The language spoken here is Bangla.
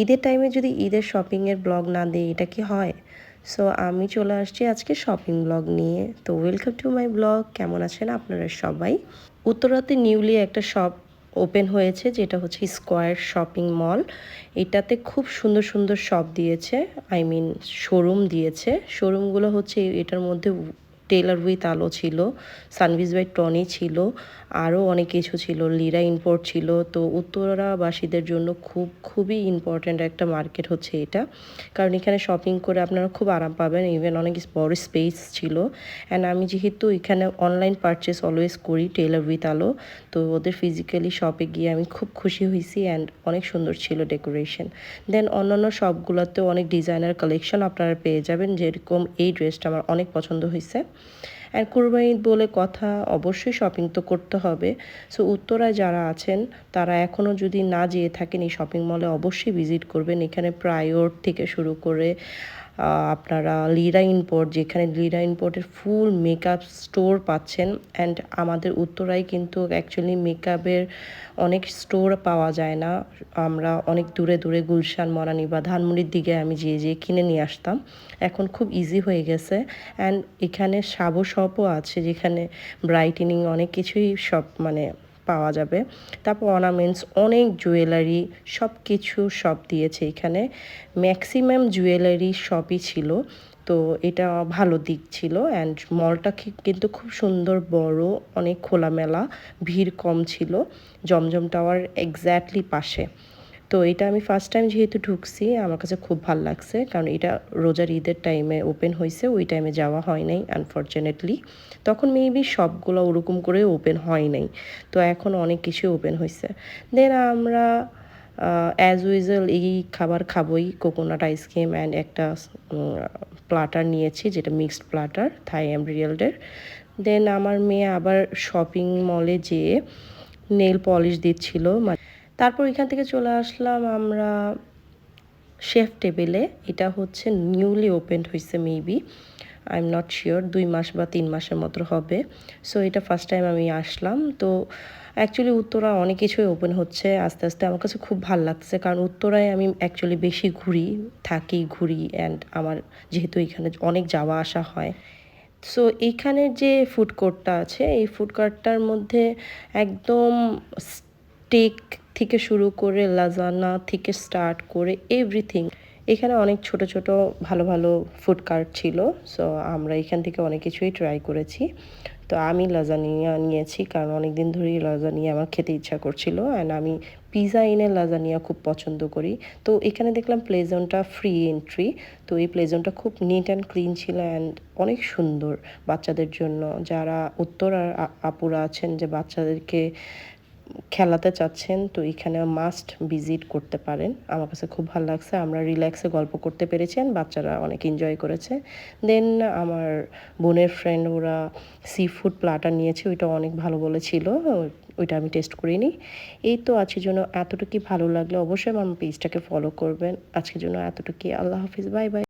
ঈদের টাইমে যদি ঈদের শপিংয়ের ব্লগ না দিই এটা কি হয়? সো আমি চলে আসছি আজকে শপিং ব্লগ নিয়ে। তো ওয়েলকাম টু মাই ব্লগ। কেমন আছেন আপনারা সবাই? উত্তরাতে নিউলি একটা শপ ওপেন হয়েছে যেটা হচ্ছে স্কোয়ার শপিং মল। এটাতে খুব সুন্দর সুন্দর শপ দিয়েছে, আই মিন শোরুম দিয়েছে। শোরুমগুলো হচ্ছে এটার মধ্যে টেইলার উইথ আলো ছিল, সানভিজ বাই টনি ছিল, আরও অনেক কিছু ছিল, লিরা ইম্পোর্ট ছিল। তো উত্তরাবাসীদের জন্য খুবই ইম্পর্ট্যান্ট একটা মার্কেট হচ্ছে এটা, কারণ এখানে শপিং করে আপনারা খুব আরাম পাবেন। ইভেন অনেক বড় স্পেস ছিল। অ্যান্ড আমি যেহেতু এখানে অনলাইন পারচেস অলওয়েজ করি টেইলার উইথ আলো, তো ওদের ফিজিক্যালি শপে গিয়ে আমি খুব খুশি হয়েছি। অ্যান্ড অনেক সুন্দর ছিল ডেকোরেশন। দেন অন্যান্য শপগুলোতেও অনেক ডিজাইনার কালেকশন আপনারা পেয়ে যাবেন, যেরকম এই ড্রেসটা আমার অনেক পছন্দ হয়েছে। অ্যান্ড কুরবানি ঈদ বলে কথা, অবশ্যই শপিং তো করতে হবে। সো উত্তরায় যারা আছেন তারা এখনও যদি না যেয়ে থাকেন এই শপিং মলে অবশ্যই ভিজিট করবেন। এখানে প্রায়োর থেকে শুরু করে আপনারা লিরা ইম্পোর্ট, যেখানে লিরা ইম্পোর্টের ফুল মেকআপ স্টোর পাচ্ছেন। অ্যান্ড আমাদের উত্তরায় কিন্তু অ্যাকচুয়ালি মেকআপের অনেক স্টোর পাওয়া যায় না। আমরা অনেক দূরে দূরে গুলশান, মরানি বা ধানমন্ডির দিকে আমি যেয়ে কিনে নিয়ে আসতাম। এখন খুব ইজি হয়ে গেছে। অ্যান্ড এখানে সাবো শপও আছে, যেখানে ব্রাইটেনিং অনেক কিছুই সব মানে পাওয়া যাবে। তারপর অর্নামেন্টস, অনেক জুয়েলারি, সব দিয়েছে এখানে। ম্যাক্সিমাম জুয়েলারি শপই ছিল। তো এটা ভালো দিক ছিল। অ্যান্ড মলটা কিন্তু খুব সুন্দর বড়, অনেক খোলামেলা, ভিড় কম ছিল। জমজম টাওয়ার এক্স্যাক্টলি পাশে। তো এটা আমি ফার্স্ট টাইম যেহেতু ঢুকছি, আমার কাছে খুব ভাল লাগছে, কারণ এটা রোজার ঈদের টাইমে ওপেন হয়েছে, ওই টাইমে যাওয়া হয় নাই আনফর্চুনেটলি। তখন মেবি সবগুলো ওরকম করে ওপেন হয় নাই। তো এখন অনেক কিছু ওপেন হয়েছে। দেন আমরা অ্যাজ ইউজুয়াল এই খাবার খাবোই, কোকোনাট আইসক্রিম অ্যান্ড একটা প্লাটার নিয়েছি, যেটা মিক্সড প্লাটার থাই এমব্রিয়ালডের। দেন আমার মেয়ে আবার শপিং মলে যেয়ে নেল পলিশ দিচ্ছিল। তারপর এখান থেকে চলে আসলাম আমরা শেফ টেবিলে। এটা হচ্ছে নিউলি ওপেনড হয়েছে, maybe I am not sure, 2 মাস বা 3 মাসের মতো হবে। সো এটা ফার্স্ট টাইম আমি আসলাম। তো অ্যাকচুয়ালি উত্তরা অনেক কিছুই ওপেন হচ্ছে আস্তে আস্তে। আমার কাছে খুব ভাল লাগছে, কারণ উত্তরায় আমি অ্যাকচুয়ালি বেশি ঘুরি। অ্যান্ড আমার যেহেতু এখানে অনেক যাওয়া আসা হয়, সো এইখানের যে ফুড কোর্টটা আছে, এই ফুড কোর্টটার মধ্যে একদম স্টেক থেকে শুরু করে লাজানা থেকে স্টার্ট করে এভরিথিং। এখানে অনেক ছোট ছোট ভালো ভালো ফুড কার্ট ছিল। সো আমরা এখান থেকে অনেক কিছুই ট্রাই করেছি। তো আমি লাজানিয়া নিয়েছি, কারণ অনেক দিন ধরেই লাজানিয়া আমার খেতে ইচ্ছা করছিল। অ্যান্ড আমি পিজা ইনের লাজানিয়া খুব পছন্দ করি। তো এখানে দেখলাম প্লে জোনটা ফ্রি এন্ট্রি। তো এই প্লে জোনটা খুব নিট অ্যান্ড ক্লিন ছিল অ্যান্ড অনেক সুন্দর বাচ্চাদের জন্য। যারা উত্তরার আপুরা আছেন যে বাচ্চাদেরকে খেলাতে চাচ্ছেন, তো এখানে মাস্ট ভিজিট করতে পারেন। আমার কাছে খুব ভালো লাগছে, আমরা রিল্যাক্সে গল্প করতে পেরেছেন, বাচ্চারা অনেক এনজয় করেছে। দেন আমার বোনের ফ্রেন্ড ওরা সি ফুড প্লাটার নিয়েছে, ওইটা অনেক ভালো বলেছিল, ওইটা আমি টেস্ট করিনি। এই তো আজকের জন্য এতটুকুই। ভালো লাগলে অবশ্যই আমার পেজটাকে ফলো করবেন। আজকের জন্য এতটুকুই। আল্লাহ হাফিজ, বাই বাই।